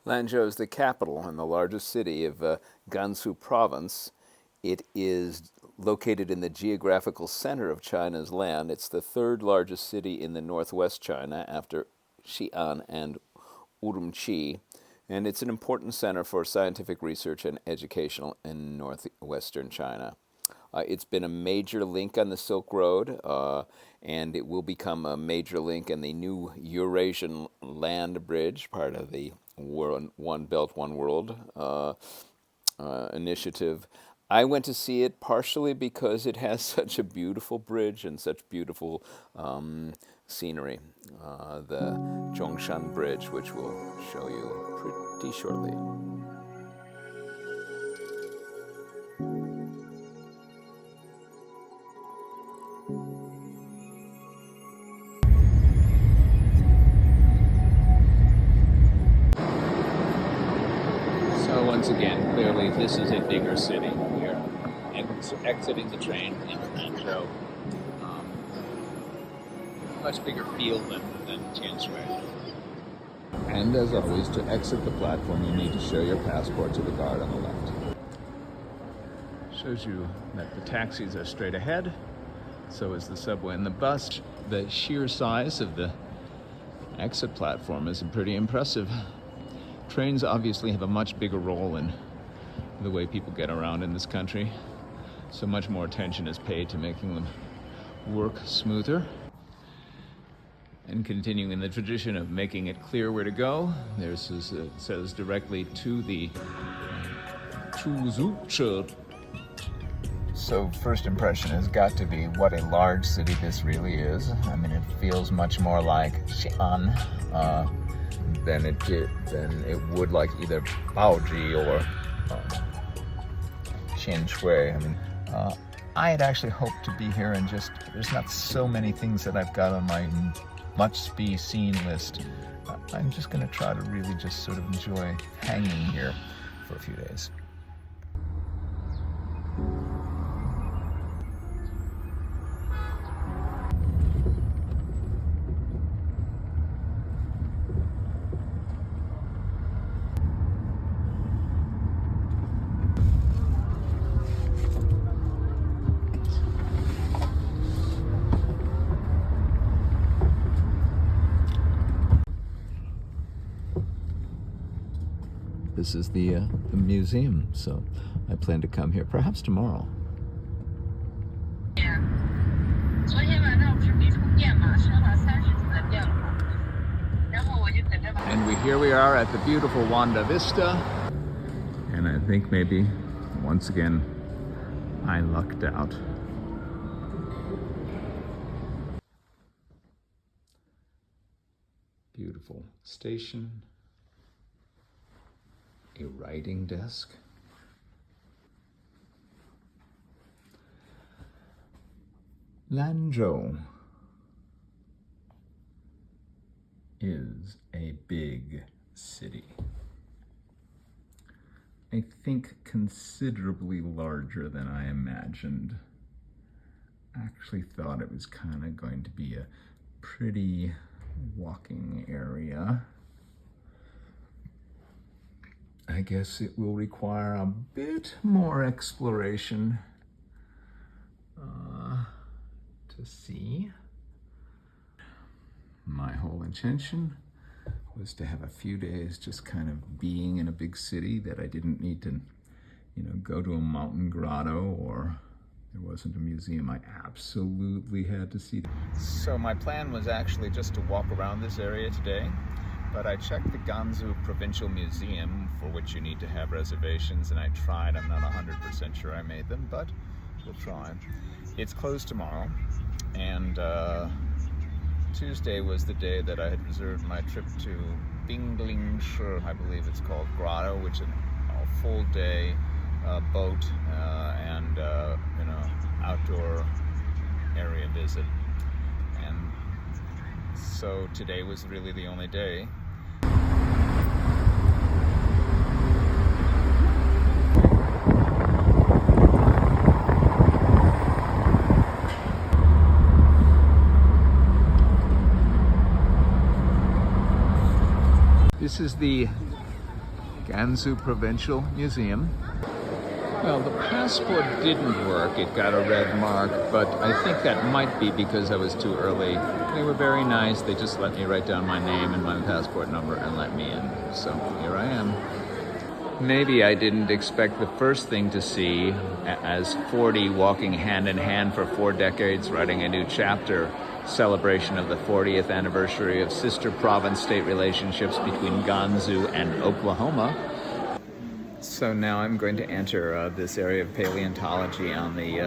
Lanzhou is the capital and the largest city of Gansu province. It is located in the geographical center of China's land. It's the third largest city in the northwest China after Xi'an and Urumqi, and it's an important center for scientific research and educational in northwestern China. It's been a major link on the Silk Road, and it will become a major link in the new Eurasian land bridge, part of the One Belt, One World initiative. I went to see it partially because it has such a beautiful bridge and such beautiful scenery. The Zhongshan Bridge, which we'll show you pretty shortly. So once again, clearly this is a bigger city. We are exiting the train in Lanzhou. Much bigger field than Tianshui. And as always, to exit the platform, you need to show your passport to the guard on the left. Shows you that the taxis are straight ahead, so is the subway and the bus. The sheer size of the exit platform is pretty impressive. Trains obviously have a much bigger role in the way people get around in this country, so much more attention is paid to making them work smoother. And continuing in the tradition of making it clear where to go, it says directly to the Chuzuche. So first impression has got to be what a large city this really is. I mean, it feels much more like Xi'an than it would like either Baoji or Tianshui. I mean, I had actually hoped to be here and just, there's not so many things that I've got on my must-be seen list. I'm just going to try to really just sort of enjoy hanging here for a few days. This is the museum, so I plan to come here perhaps tomorrow. And here we are at the beautiful Wanda Vista, and I think maybe once again I lucked out. Beautiful station. A writing desk. Lanzhou is a big city. I think considerably larger than I imagined. I actually thought it was kind of going to be a pretty walking area. I guess it will require a bit more exploration to see. My whole intention was to have a few days just kind of being in a big city that I didn't need to, go to a mountain grotto or there wasn't a museum I absolutely had to see. So my plan was actually just to walk around this area today. But I checked the Gansu Provincial Museum, for which you need to have reservations, and I tried. I'm not 100% sure I made them, but we'll try. It's closed tomorrow, and Tuesday was the day that I had reserved my trip to Binglingshi, I believe it's called, Grotto, which is a full day boat and outdoor area visit. And so today was really the only day. This is the Gansu Provincial Museum. Well, the passport didn't work. It got a red mark, but I think that might be because I was too early. They were very nice. They just let me write down my name and my passport number and let me in. So here I am. Maybe I didn't expect the first thing to see, as 40 walking hand in hand for 4 decades, writing a new chapter, celebration of the 40th anniversary of sister province-state relationships between Gansu and Oklahoma. So now I'm going to enter this area of paleontology on the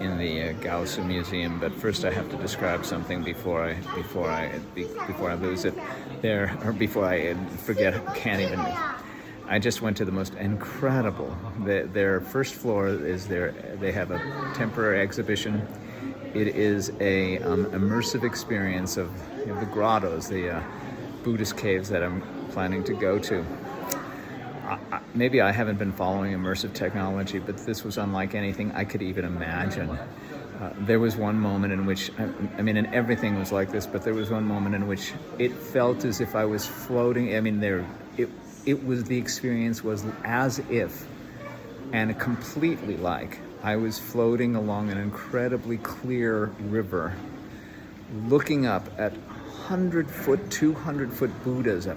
in the Gansu Museum. But first, I have to describe something before I lose it there, or before I forget. Can't even. I just went to the most incredible. Their first floor is they have a temporary exhibition. It is a immersive experience of the grottos, the Buddhist caves that I'm planning to go to. Maybe I haven't been following immersive technology, but this was unlike anything I could even imagine. There was one moment in which, I mean, and everything was like this, but there was one moment in which it felt as if I was floating. I mean, the experience was as if, and completely like, I was floating along an incredibly clear river, looking up at 100-foot, 200-foot Buddhas, the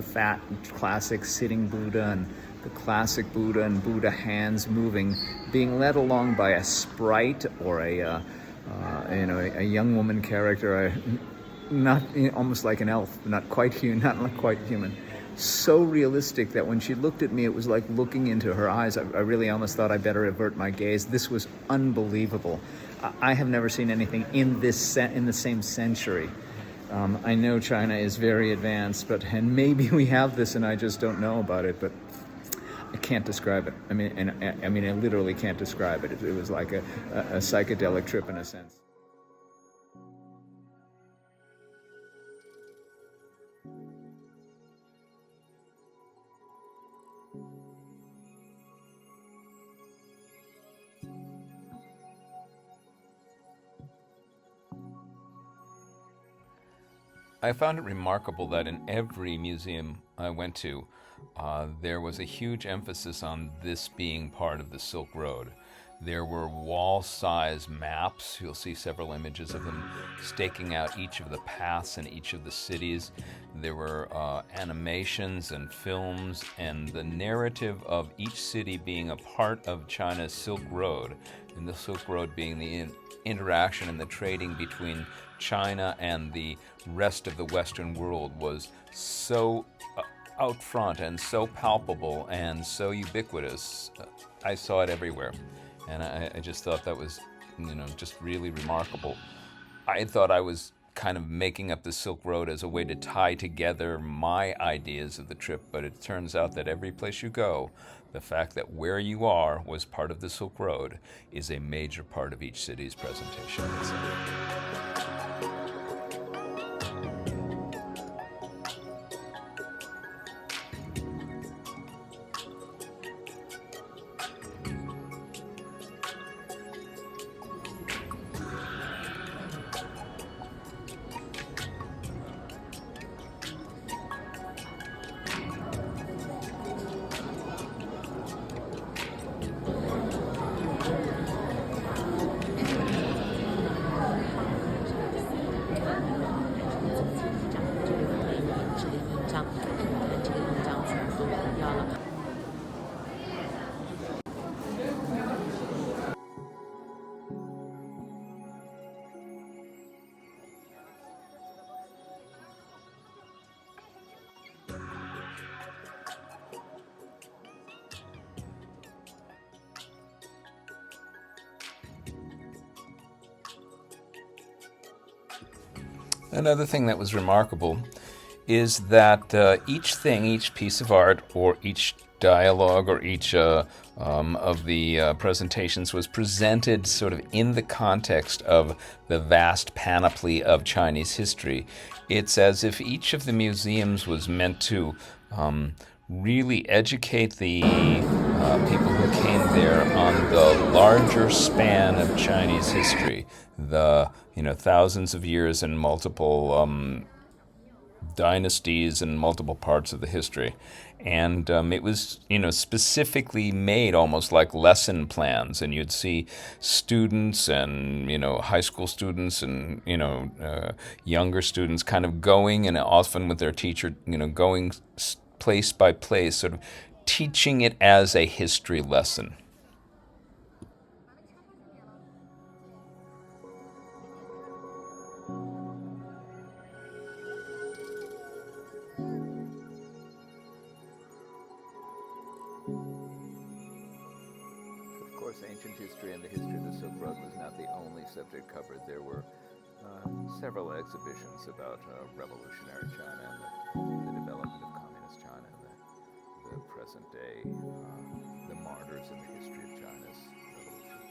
fat classic sitting Buddha and the classic Buddha and Buddha hands moving, being led along by a sprite or a young woman character, not almost like an elf, not quite human. So realistic that when she looked at me, it was like looking into her eyes. I really almost thought I better avert my gaze. This was unbelievable. I have never seen anything in the same century. I know China is very advanced, and maybe we have this and I just don't know about it, but I can't describe it. I mean, I literally can't describe it. It was like a psychedelic trip in a sense. I found it remarkable that in every museum I went to, there was a huge emphasis on this being part of the Silk Road. There were wall-size maps. You'll see several images of them staking out each of the paths in each of the cities. There were animations and films, and the narrative of each city being a part of China's Silk Road, and the Silk Road being the interaction and the trading between China and the rest of the Western world was so out front and so palpable and so ubiquitous. I saw it everywhere, and I just thought that was, just really remarkable. I thought I was kind of making up the Silk Road as a way to tie together my ideas of the trip, but it turns out that every place you go, the fact that where you are was part of the Silk Road is a major part of each city's presentation. Another thing that was remarkable is that each piece of art, or each dialogue, or each of the presentations was presented sort of in the context of the vast panoply of Chinese history. It's as if each of the museums was meant to really educate the people who came there on the larger span of Chinese history, the thousands of years and multiple dynasties and multiple parts of the history. And it was, specifically made almost like lesson plans. And you'd see students and, high school students and, younger students kind of going, and often with their teacher, going place by place, sort of teaching it as a history lesson. Of course, ancient history and the history of the Silk Road was not the only subject covered. There were several exhibitions about revolutionary China and the development of communist China and the present day, the martyrs in the history of China's revolution.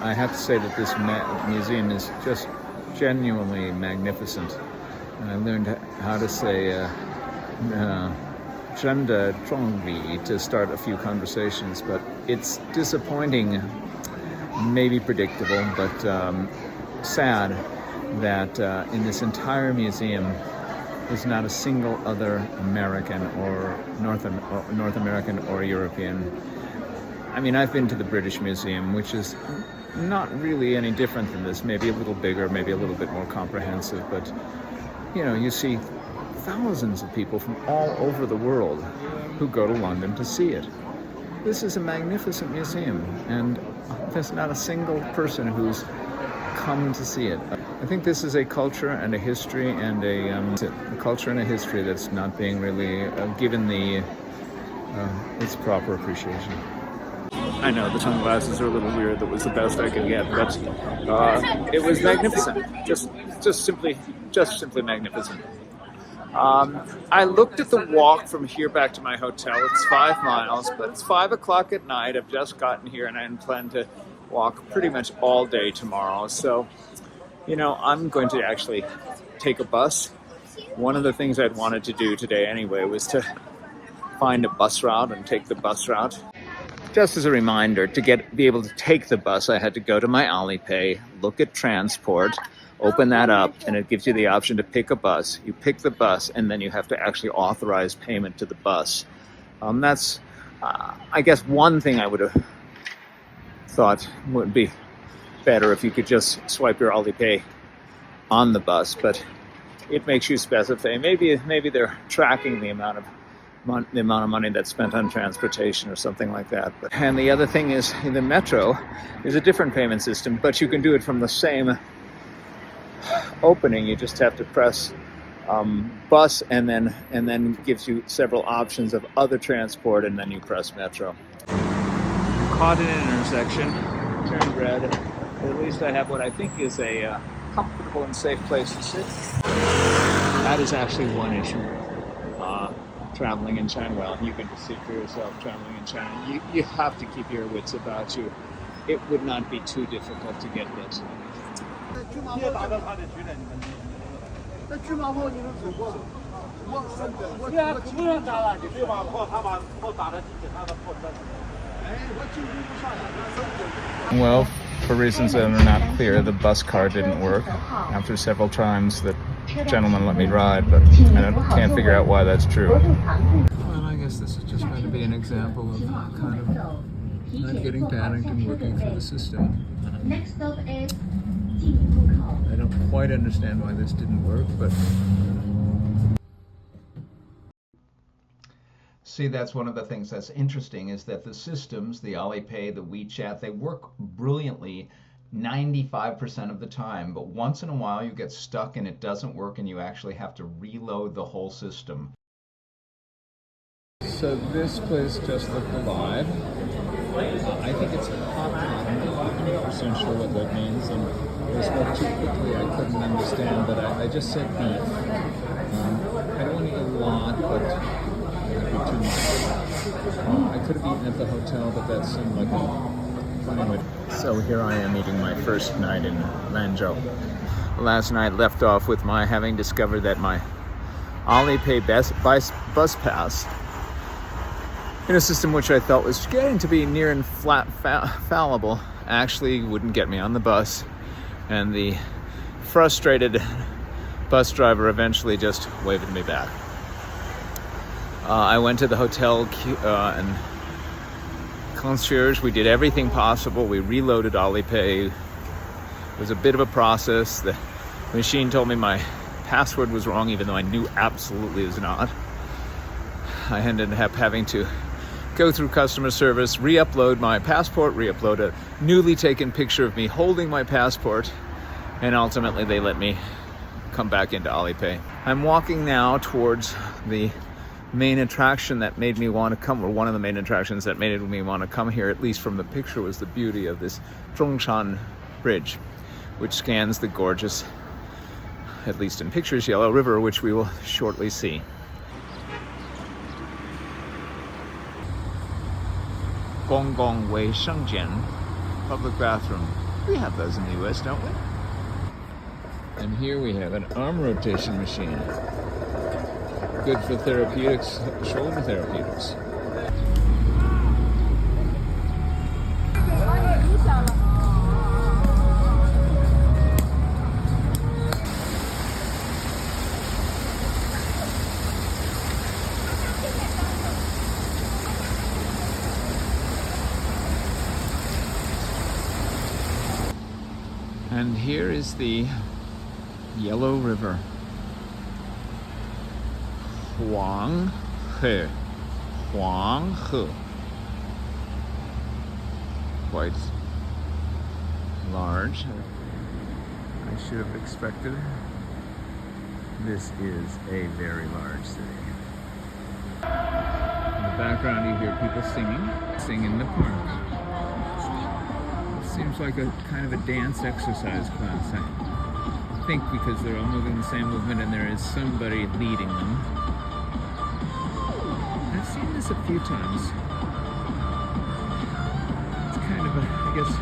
I have to say that this museum is just genuinely magnificent. I learned how to say 真的壮丽 to start a few conversations, but it's disappointing, maybe predictable, but sad that in this entire museum there's not a single other American or North American or European. I mean, I've been to the British Museum, which is not really any different than this, maybe a little bigger, maybe a little bit more comprehensive, but you see thousands of people from all over the world who go to London to see it. This is a magnificent museum, and there's not a single person who's come to see it. I think this is a culture and a history and a culture and a history that's not being really given its proper appreciation. I know the sunglasses are a little weird. That was the best I could get, but it was magnificent. Just simply magnificent. I looked at the walk from here back to my hotel. It's 5 miles, but it's 5 o'clock at night. I've just gotten here, and I plan to walk pretty much all day tomorrow. So, I'm going to actually take a bus. One of the things I'd wanted to do today anyway was to find a bus route and take the bus route. Just as a reminder, to be able to take the bus, I had to go to my Alipay, look at transport, open that up, and it gives you the option to pick a bus. You pick the bus, and then you have to actually authorize payment to the bus. That's, I guess, one thing I would have thought would be better if you could just swipe your Alipay on the bus, but it makes you specify. Maybe they're tracking the amount of money that's spent on transportation or something like that. And the other thing is, the metro is a different payment system, but you can do it from the same opening. You just have to press bus, and then gives you several options of other transport, and then you press metro. Caught in an intersection, turned red. At least I have what I think is a comfortable and safe place to sit. That is actually one issue. Traveling in China, well, you can just see for yourself. Traveling in China, you have to keep your wits about you. It would not be too difficult to get hit. Well, for reasons that are not clear, the bus car didn't work. After several times, the gentleman let me ride, but I can't figure out why that's true. Well, I guess this is just going to be an example of kind of not getting panicked and working through the system. I don't quite understand why this didn't work, but... See, that's one of the things that's interesting, is that the systems, the Alipay, the WeChat, they work brilliantly 95% of the time, but once in a while you get stuck and it doesn't work and you actually have to reload the whole system. So this place just looked alive. I think it's hot cotton. I'm not 100% sure what that means. And I spoke too quickly, I couldn't understand, but I just said beef. I don't want to eat a lot, but it would be too much. I could have eaten at the hotel, but that seemed like a funny way. So here I am eating my first night in Lanzhou. Last night left off with my having discovered that my Alipay bus pass, in a system which I thought was getting to be near and fallible, actually wouldn't get me on the bus. And the frustrated bus driver eventually just waved me back. I went to the hotel and concierge. We did everything possible. We reloaded Alipay. It was a bit of a process. The machine told me my password was wrong, even though I knew absolutely it was not. I ended up having to go through customer service, re-upload my passport, re-upload a newly taken picture of me holding my passport, and ultimately they let me come back into Alipay. I'm walking now towards the main attraction that made me want to come, or one of the main attractions that made me want to come here, at least from the picture, was the beauty of this Zhongshan Bridge, which scans the gorgeous, at least in pictures, Yellow River, which we will shortly see. Gonggong Wei Shengjian public bathroom. We have those in the US, don't we? And here we have an arm rotation machine. Good for therapeutics, shoulder therapeutics. And here is the Yellow River. Huanghe. Quite large. I should have expected. This is a very large city. In the background you hear people singing in the park. Seems like a kind of a dance exercise class. I think because they're all moving the same movement and there is somebody leading them. I've seen this a few times. It's kind of a, I guess,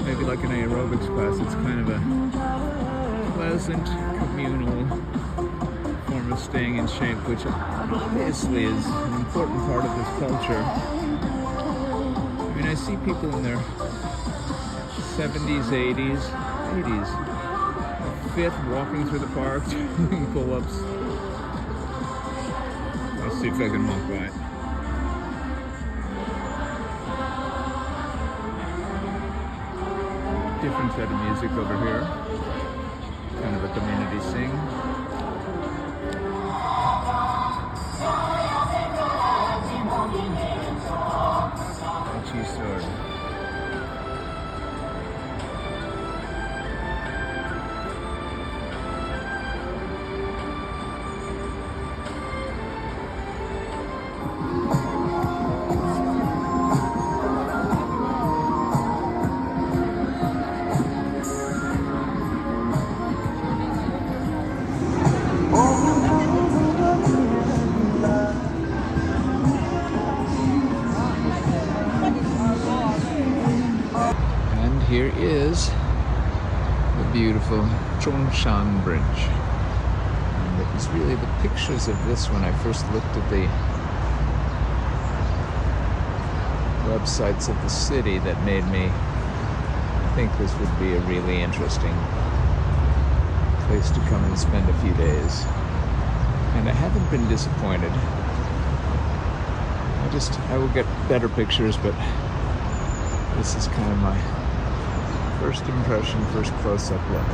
maybe like an aerobics class. It's kind of a pleasant, communal form of staying in shape, which obviously is an important part of this culture. I mean, I see people in their 70s, 80s, fit, walking through the park, doing pull-ups. I'll see if I can walk by it. Different set of music over here. Kind of a community sing. Sword. Here is the beautiful Zhongshan Bridge. And it was really the pictures of this when I first looked at the websites of the city that made me think this would be a really interesting place to come and spend a few days. And I haven't been disappointed. I will get better pictures, but this is kind of my first impression, first close-up look.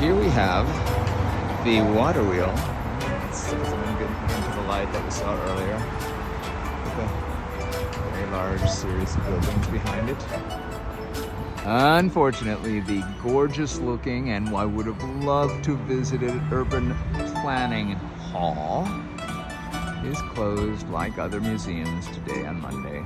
here we have the water wheel. Let's zoom into the light that we saw earlier. With a very large series of buildings behind it. Unfortunately, the gorgeous looking, and I would have loved to visit it, urban planning hall is closed like other museums today on Monday.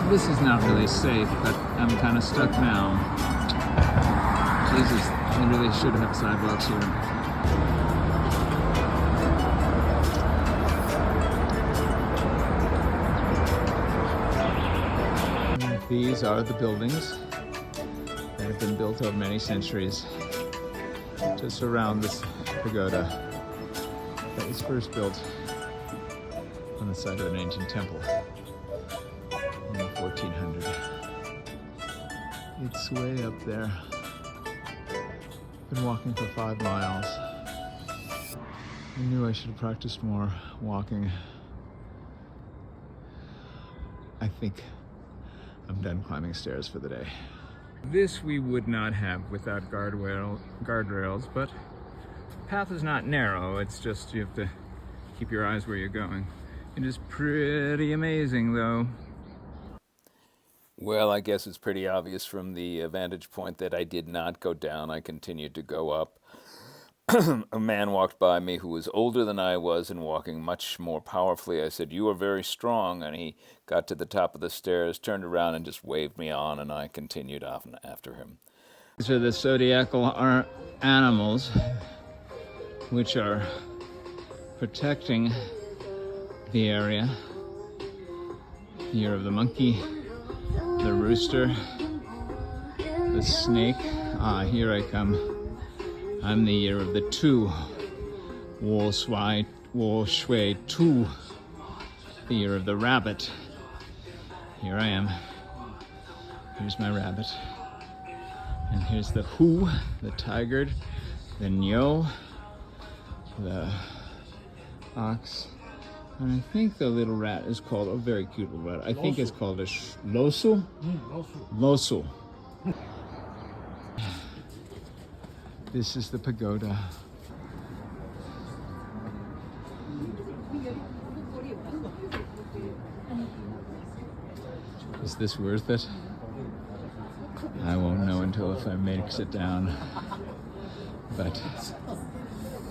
This is not really safe, but I'm kind of stuck now. Jesus, they really should have sidewalks here. These are the buildings that have been built over many centuries to surround this pagoda that was first built on the site of an ancient temple in the 1400s. It's way up there. Been walking for 5 miles. I knew I should have practiced more walking. I think I'm done climbing stairs for the day. This we would not have without guardrails, but the path is not narrow. It's just you have to keep your eyes where you're going. It is pretty amazing, though. Well, I guess it's pretty obvious from the vantage point that I did not go down. I continued to go up. A man walked by me who was older than I was and walking much more powerfully. I said, "You are very strong." And he got to the top of the stairs, turned around, and just waved me on, and I continued off after him. These are the zodiacal animals which are protecting the area. Year of the monkey, the rooster, the snake. Ah, here I come. I'm the year of the 2. Wo Shui 2. The year of the rabbit. Here I am. Here's my rabbit. And here's the Hu, the tiger, the Nyo, the ox. And I think the little rat is called, a very cute little rat. I think it's called a Losu? Losu. This is the pagoda. Is this worth it? I won't know until if I makes it down. But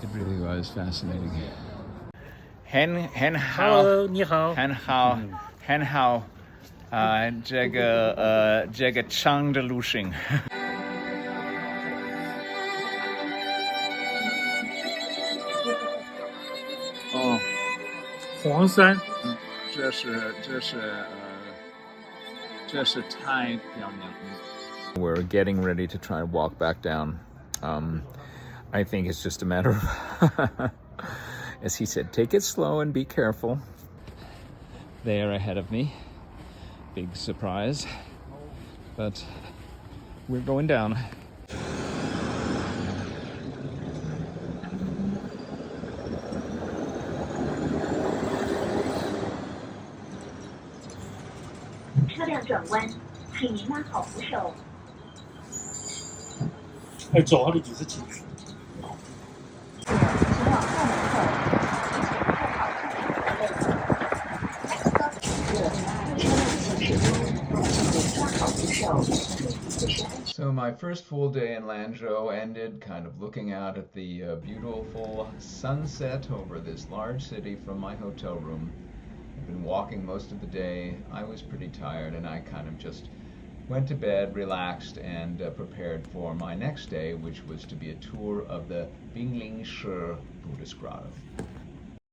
it really was fascinating. Hen hao. Hello, 你好。很好，这个长的路线。哦，黄山，这是太漂亮了。We're getting ready to try and walk back down. I think it's just a matter of, as he said, take it slow and be careful. There ahead of me, big surprise, but we're going down.走好的几十几。So my first full day in Lanzhou ended kind of looking out at the beautiful sunset over this large city from my hotel room. I've been walking most of the day. I was pretty tired, and I kind of just went to bed, relaxed, and prepared for my next day, which was to be a tour of the Bingling Shi Buddhist Grotto.